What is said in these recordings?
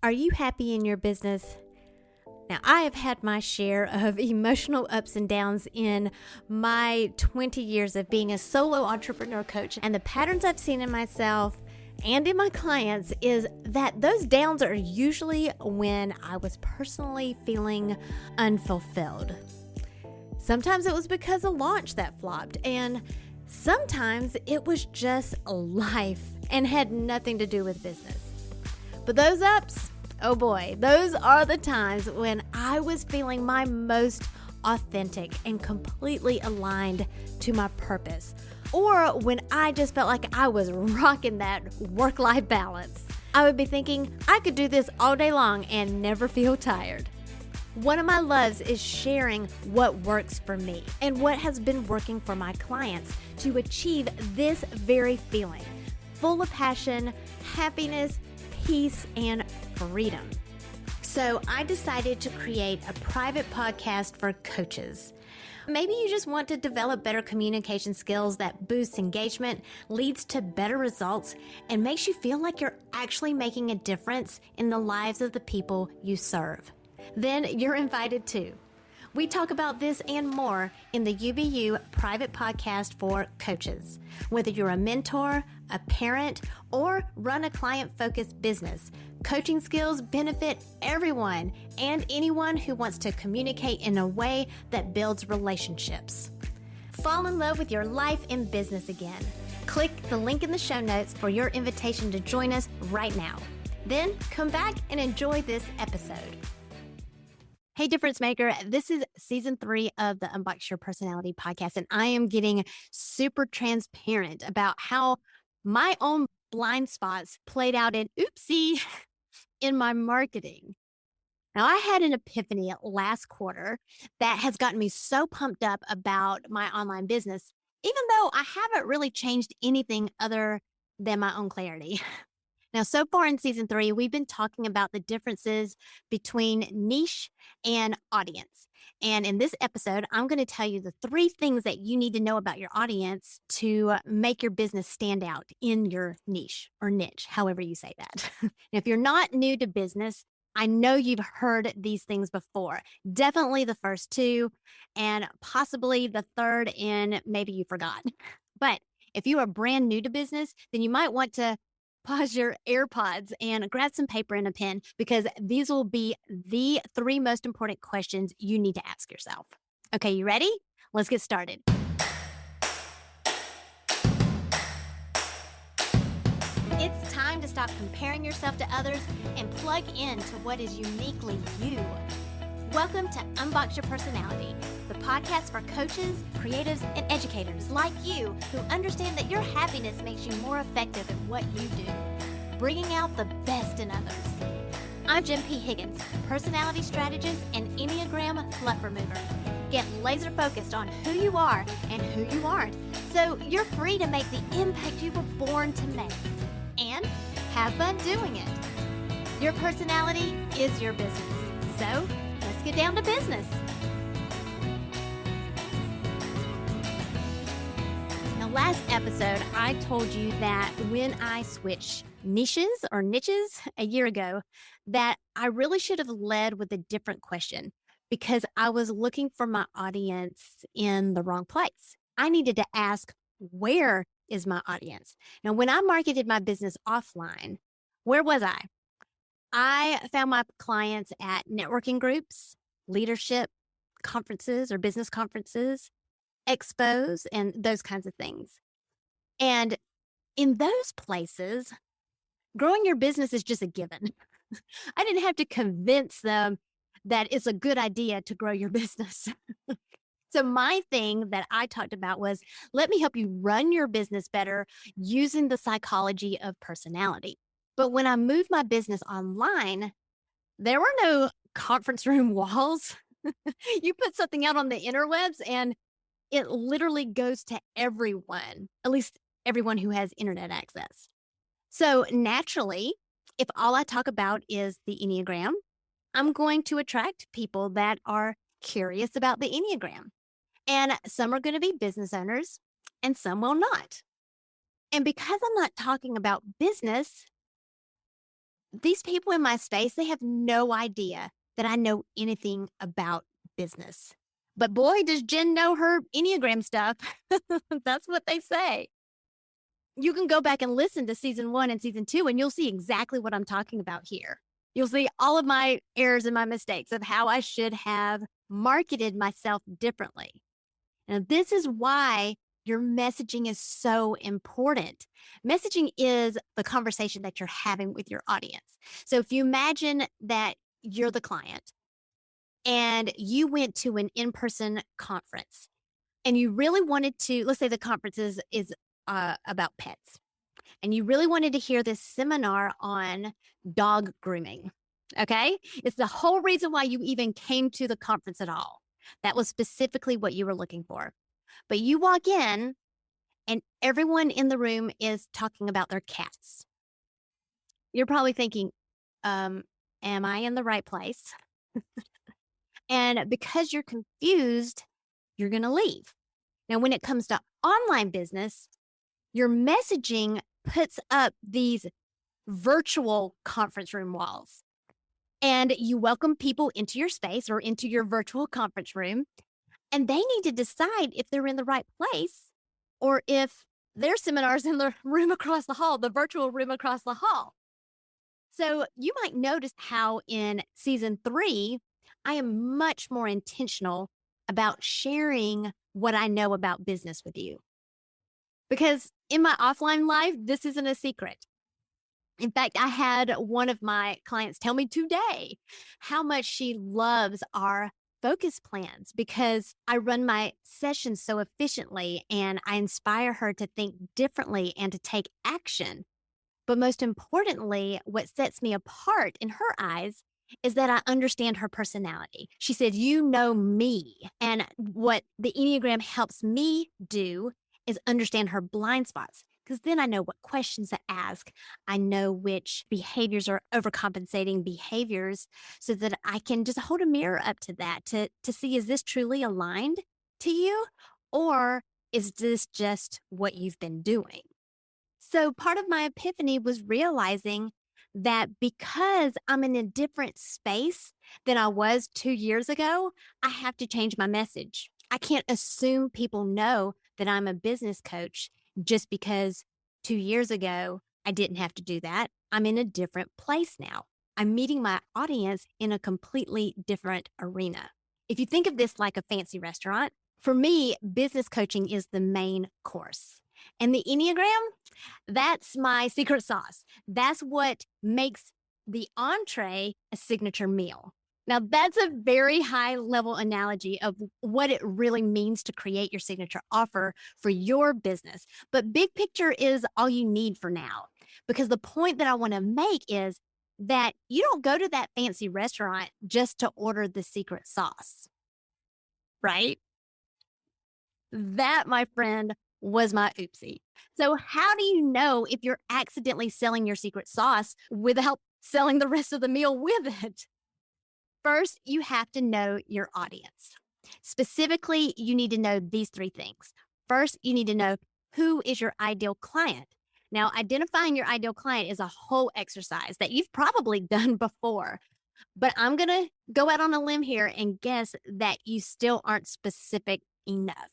Are you happy in your business? Now, I have had my share of emotional ups and downs in my 20 years of being a solo entrepreneur coach. And the patterns I've seen in myself and in my clients is that those downs are usually when I was personally feeling unfulfilled. Sometimes it was because a launch that flopped, and sometimes it was just life and had nothing to do with business. But those ups, oh boy, those are the times when I was feeling my most authentic and completely aligned to my purpose, or when I just felt like I was rocking that work-life balance. I would be thinking I could do this all day long and never feel tired. One of my loves is sharing what works for me and what has been working for my clients to achieve this very feeling, full of passion, happiness, peace, and freedom. So I decided to create a private podcast for coaches. Maybe you just want to develop better communication skills that boosts engagement, leads to better results, and makes you feel like you're actually making a difference in the lives of the people you serve. Then you're invited too. We talk about this and more in the UBU private podcast for coaches. Whether you're a mentor, a parent, or run a client-focused business, coaching skills benefit everyone and anyone who wants to communicate in a way that builds relationships. Fall in love with your life and business again. Click the link in the show notes for your invitation to join us right now. Then come back and enjoy this episode. Hey, Difference Maker, this is season 3 of the Unbox Your Personality podcast, and I am getting super transparent about how my own blind spots played out in in my marketing. Now, I had an epiphany last quarter that has gotten me so pumped up about my online business, even though I haven't really changed anything other than my own clarity. Now, so far in season 3, we've been talking about the differences between niche and audience. And in this episode, I'm going to tell you the 3 things that you need to know about your audience to make your business stand out in your niche or niche, however you say that. Now, if you're not new to business, I know you've heard these things before. Definitely the first 2, and possibly the 3rd, and maybe you forgot. But if you are brand new to business, then you might want to pause your AirPods and grab some paper and a pen, because these will be the 3 most important questions you need to ask yourself. Okay, you ready? Let's get started. It's time to stop comparing yourself to others and plug into what is uniquely you. Welcome to Unbox Your Personality, the podcast for coaches, creatives, and educators like you who understand that your happiness makes you more effective at what you do, bringing out the best in others. I'm Jen P. Higgins, personality strategist and Enneagram fluff remover. Get laser focused on who you are and who you aren't, so you're free to make the impact you were born to make. And have fun doing it. Your personality is your business, so let's get down to business. Now, last episode, I told you that when I switched niches a year ago, that I really should have led with a different question, because I was looking for my audience in the wrong place. I needed to ask, where is my audience? Now, when I marketed my business offline, where was I? I found my clients at networking groups, leadership conferences or business conferences, expos, and those kinds of things. And in those places, growing your business is just a given. I didn't have to convince them that it's a good idea to grow your business. So my thing that I talked about was, let me help you run your business better using the psychology of personality. But when I moved my business online, there were no conference room walls. You put something out on the interwebs and it literally goes to everyone, at least everyone who has internet access. So naturally, if all I talk about is the Enneagram, I'm going to attract people that are curious about the Enneagram. And some are going to be business owners and some will not. And because I'm not talking about business, these people in my space, they have no idea that I know anything about business. But boy, does Jen know her Enneagram stuff. That's what they say. You can go back and listen to season 1 and season 2, and you'll see exactly what I'm talking about here. You'll see all of my errors and my mistakes of how I should have marketed myself differently. Now, this is why your messaging is so important. Messaging is the conversation that you're having with your audience. So if you imagine that you're the client and you went to an in-person conference and you really wanted to, let's say the conference is about pets, and you really wanted to hear this seminar on dog grooming. Okay. It's the whole reason why you even came to the conference at all. That was specifically what you were looking for. But you walk in and everyone in the room is talking about their cats. You're probably thinking, am I in the right place? And because you're confused, you're going to leave. Now, when it comes to online business, your messaging puts up these virtual conference room walls, and you welcome people into your space or into your virtual conference room, and they need to decide if they're in the right place or if their seminar's in the room across the hall, the virtual room across the hall. So you might notice how in season 3, I am much more intentional about sharing what I know about business with you. Because in my offline life, this isn't a secret. In fact, I had one of my clients tell me today how much she loves our focus plans because I run my sessions so efficiently and I inspire her to think differently and to take action. But most importantly, what sets me apart in her eyes is that I understand her personality. She said, "You know me." And what the Enneagram helps me do is understand her blind spots, because then I know what questions to ask. I know which behaviors are overcompensating behaviors so that I can just hold a mirror up to that to see, is this truly aligned to you? Or is this just what you've been doing? So part of my epiphany was realizing that because I'm in a different space than I was 2 years ago, I have to change my message. I can't assume people know that I'm a business coach just because 2 years ago I didn't have to do that. I'm in a different place now. I'm meeting my audience in a completely different arena. If you think of this like a fancy restaurant, for me, business coaching is the main course. And the Enneagram, that's my secret sauce. That's what makes the entree a signature meal. Now, that's a very high level analogy of what it really means to create your signature offer for your business. But big picture is all you need for now. Because the point that I want to make is that you don't go to that fancy restaurant just to order the secret sauce, right? That, my friend, was my oopsie. So, how do you know if you're accidentally selling your secret sauce without selling the rest of the meal with it? First, you have to know your audience. Specifically, you need to know these 3 things. First, you need to know who is your ideal client. Now, identifying your ideal client is a whole exercise that you've probably done before, but I'm going to go out on a limb here and guess that you still aren't specific enough.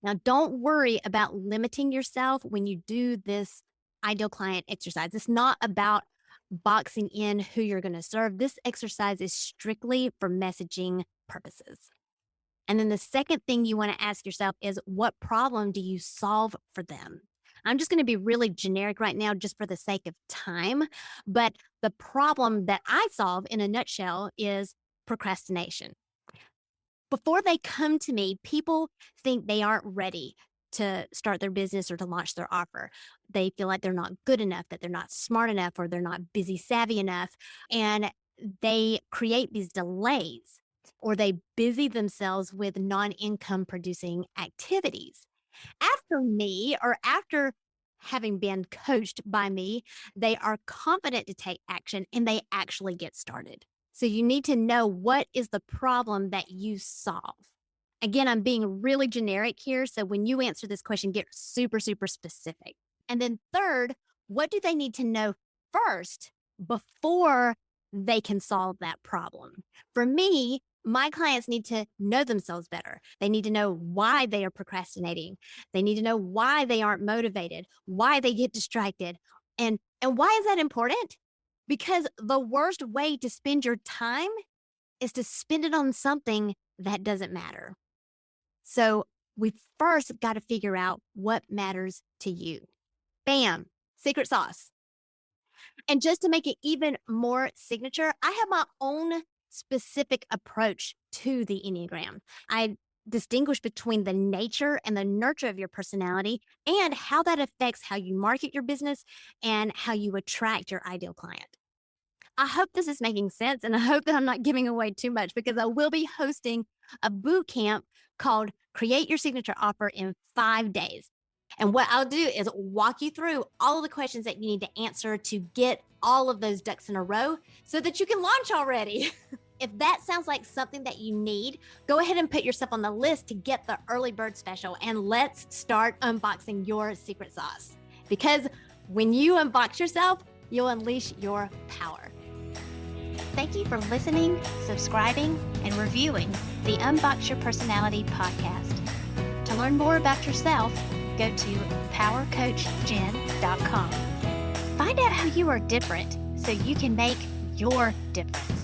Now, don't worry about limiting yourself when you do this ideal client exercise. It's not about boxing in who you're going to serve. This exercise is strictly for messaging purposes. And then the second thing you want to ask yourself is, what problem do you solve for them? I'm just going to be really generic right now just for the sake of time. But the problem that I solve in a nutshell is procrastination. Before they come to me, people think they aren't ready to start their business or to launch their offer. They feel like they're not good enough, that they're not smart enough, or they're not busy savvy enough. And they create these delays, or they busy themselves with non-income producing activities. After me, or after having been coached by me, they are confident to take action and they actually get started. So you need to know, what is the problem that you solve? Again, I'm being really generic here. So when you answer this question, get super, super specific. And then third, what do they need to know first before they can solve that problem. For me, my clients need to know themselves better. They need to know why they are procrastinating. They need to know why they aren't motivated, why they get distracted. And why is that important? Because the worst way to spend your time is to spend it on something that doesn't matter. So we first got to figure out what matters to you. Bam, secret sauce. And just to make it even more signature, I have my own specific approach to the Enneagram. I distinguish between the nature and the nurture of your personality and how that affects how you market your business and how you attract your ideal client. I hope this is making sense, and I hope that I'm not giving away too much because I will be hosting a boot camp called Create Your Signature Offer in 5 days. And what I'll do is walk you through all of the questions that you need to answer to get all of those ducks in a row so that you can launch already. If that sounds like something that you need, go ahead and put yourself on the list to get the early bird special, and let's start unboxing your secret sauce. Because when you unbox yourself, you'll unleash your power. Thank you for listening, subscribing, and reviewing the Unbox Your Personality podcast. To learn more about yourself, go to powercoachjen.com. Find out how you are different so you can make your difference.